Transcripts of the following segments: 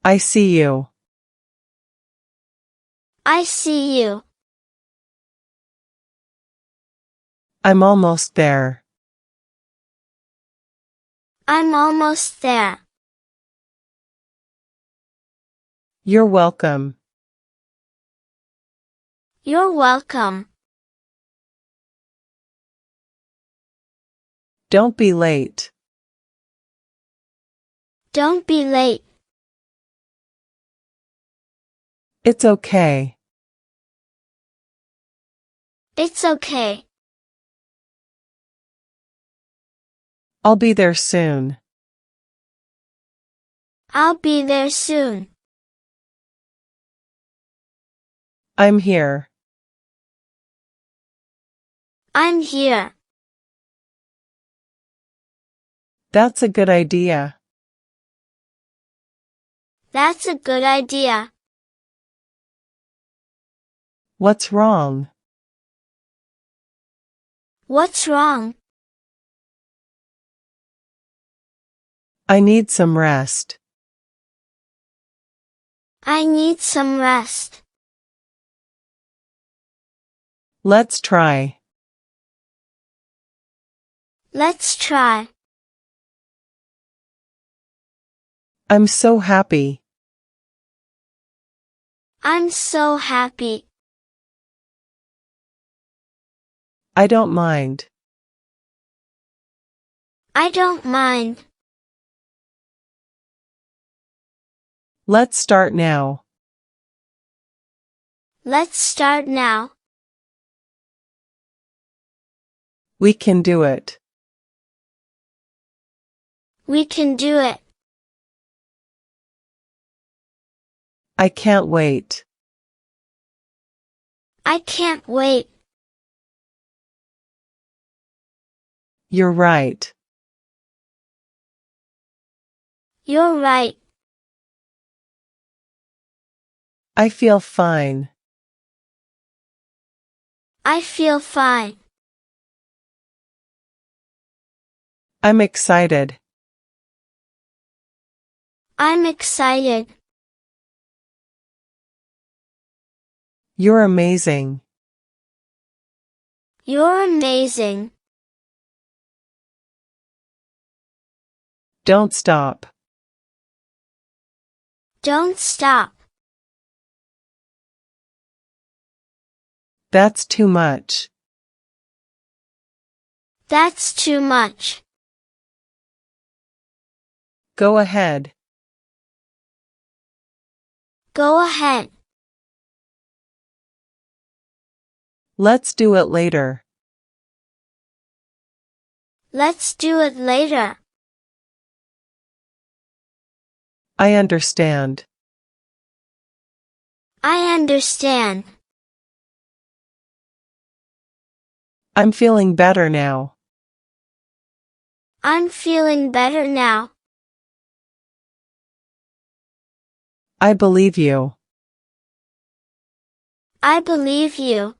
I see you. I see you. I'm almost there. I'm almost there. You're welcome. You're welcome. Don't be late. Don't be late. It's okay. It's okay. I'll be there soon. I'll be there soon. I'm here. I'm here. That's a good idea. That's a good idea. What's wrong? What's wrong? I need some rest. I need some rest. Let's try. Let's try. I'm so happy. I'm so happy. I don't mind. I don't mind. Let's start now. Let's start now. We can do it. We can do it. I can't wait. I can't wait. You're right. You're right. I feel fine. I feel fine. I'm excited. I'm excited. You're amazing. You're amazing. Don't stop. Don't stop. That's too much. That's too much. Go ahead. Go ahead. Let's do it later. Let's do it later. I understand. I understand. I'm feeling better now. I'm feeling better now. I believe you. I believe you.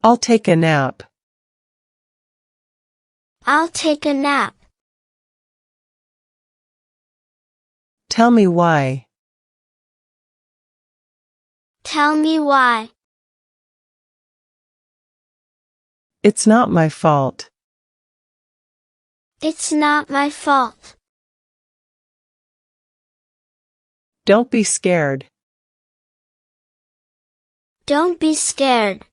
I'll take a nap. I'll take a nap. Tell me why. Tell me why. It's not my fault. It's not my fault. Don't be scared. Don't be scared.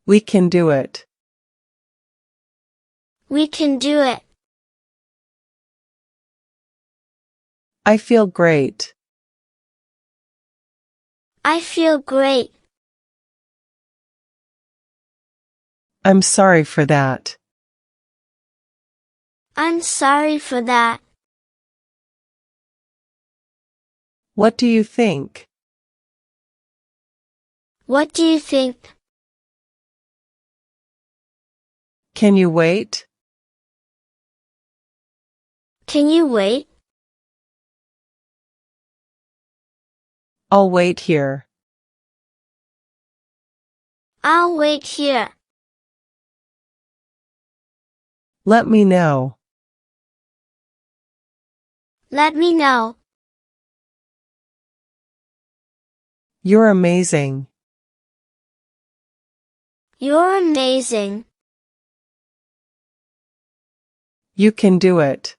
We can do it. We can do it. I feel great. I feel great. I'm sorry for that. I'm sorry for that. What do you think? What do you think? Can you wait? Can you wait? I'll wait here. I'll wait here. Let me know. Let me know. You're amazing. You're amazing. You can do it.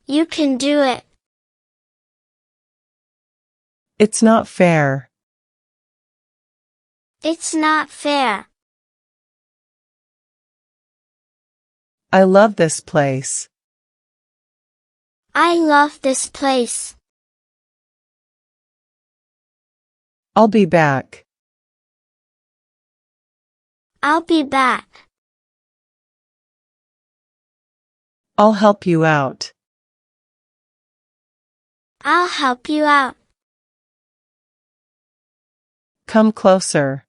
You can do it. It's not fair. It's not fair. I love this place. I love this place. I'll be back. I'll be back. I'll help you out. I'll help you out. Come closer.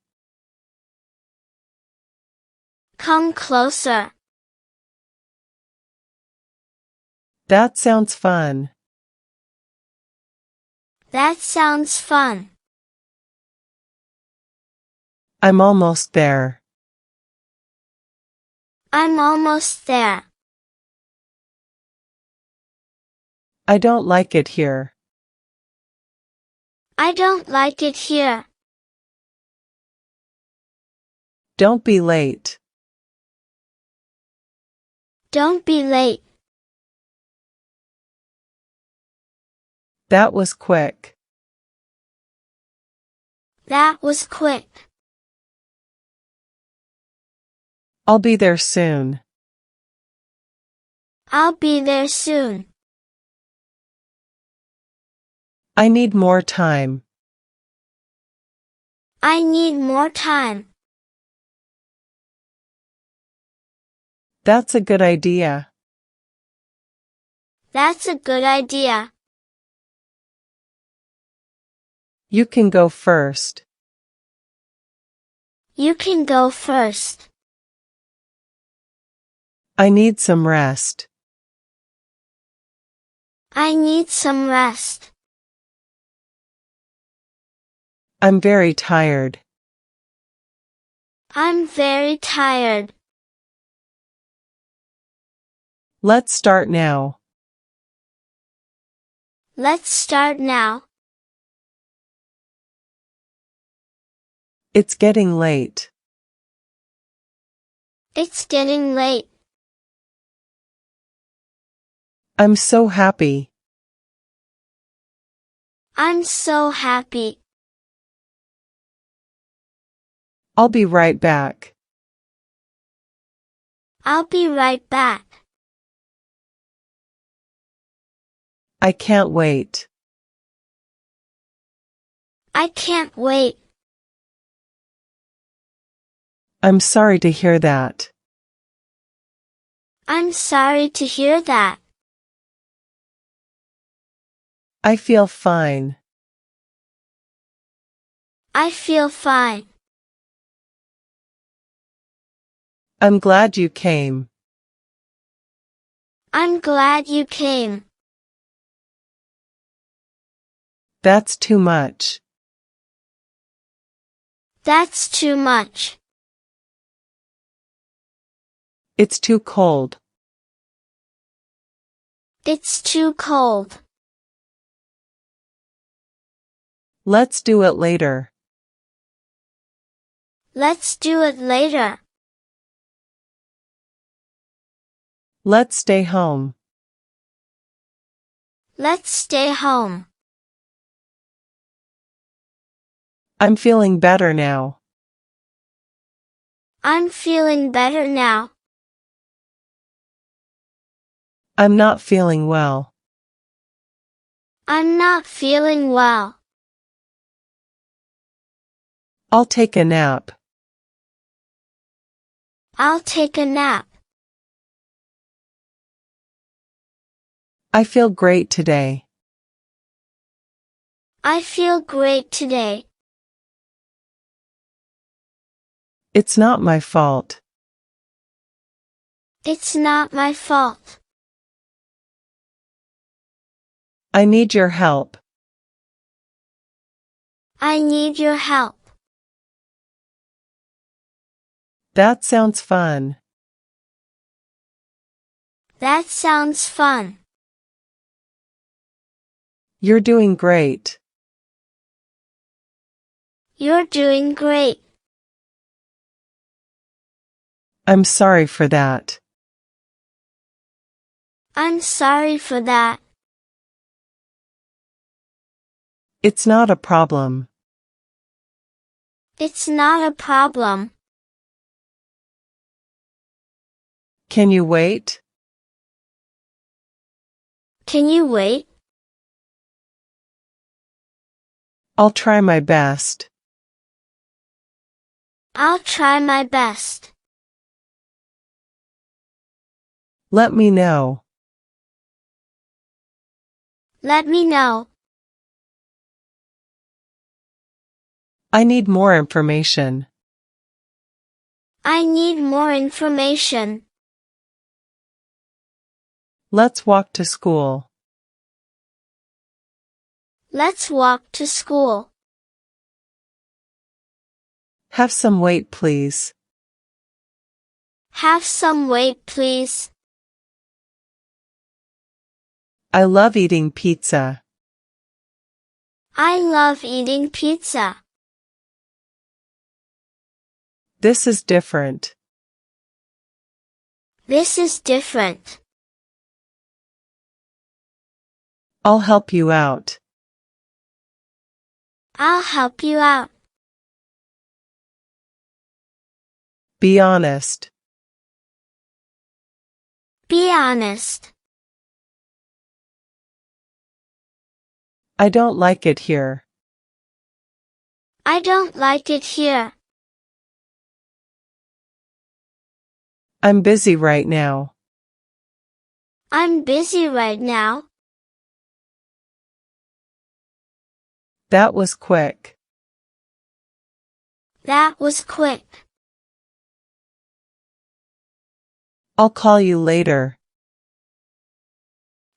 Come closer. That sounds fun. That sounds fun. I'm almost there. I'm almost there. I don't like it here. I don't like it here. Don't be late. Don't be late. That was quick. That was quick. I'll be there soon. I'll be there soon. I need more time. I need more time. That's a good idea. That's a good idea. You can go first. You can go first. I need some rest. I need some rest. I'm very tired. I'm very tired. Let's start now. Let's start now. It's getting late. It's getting late. I'm so happy. I'm so happy. I'll be right back. I'll be right back. I can't wait. I can't wait. I'm sorry to hear that. I'm sorry to hear that. I feel fine. I feel fine. I'm glad you came. I'm glad you came. That's too much. That's too much. It's too cold. It's too cold. Let's do it later. Let's do it later. Let's stay home. Let's stay home. I'm feeling better now. I'm feeling better now. I'm not feeling well. I'm not feeling well. I'll take a nap. I'll take a nap. I feel great today. I feel great today. It's not my fault. It's not my fault. I need your help. I need your help. That sounds fun. That sounds fun. You're doing great. You're doing great. I'm sorry for that. I'm sorry for that. It's not a problem. It's not a problem. Can you wait? Can you wait? I'll try my best. I'll try my best. Let me know. Let me know. I need more information. I need more information. Let's walk to school. Let's walk to school. Have some wait, please. Have some wait, please. I love eating pizza. I love eating pizza. This is different. This is different. I'll help you out. I'll help you out. Be honest. Be honest. I don't like it here. I don't like it here. I'm busy right now. I'm busy right now. That was quick. That was quick. I'll call you later.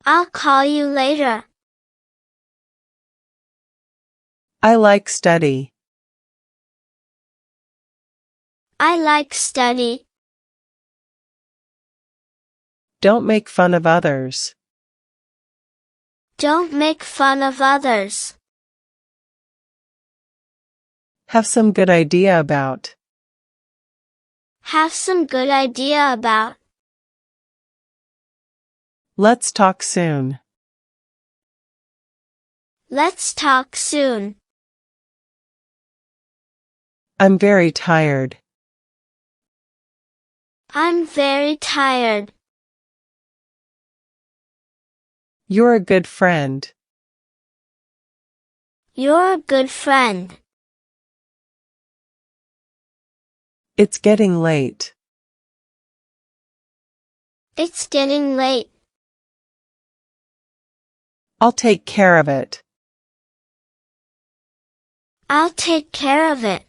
I'll call you later. I like study. I like study. Don't make fun of others. Don't make fun of others. Have some good idea about. Have some good idea about. Let's talk soon. Let's talk soon. I'm very tired. I'm very tired. You're a good friend. You're a good friend. It's getting late. It's getting late. I'll take care of it. I'll take care of it.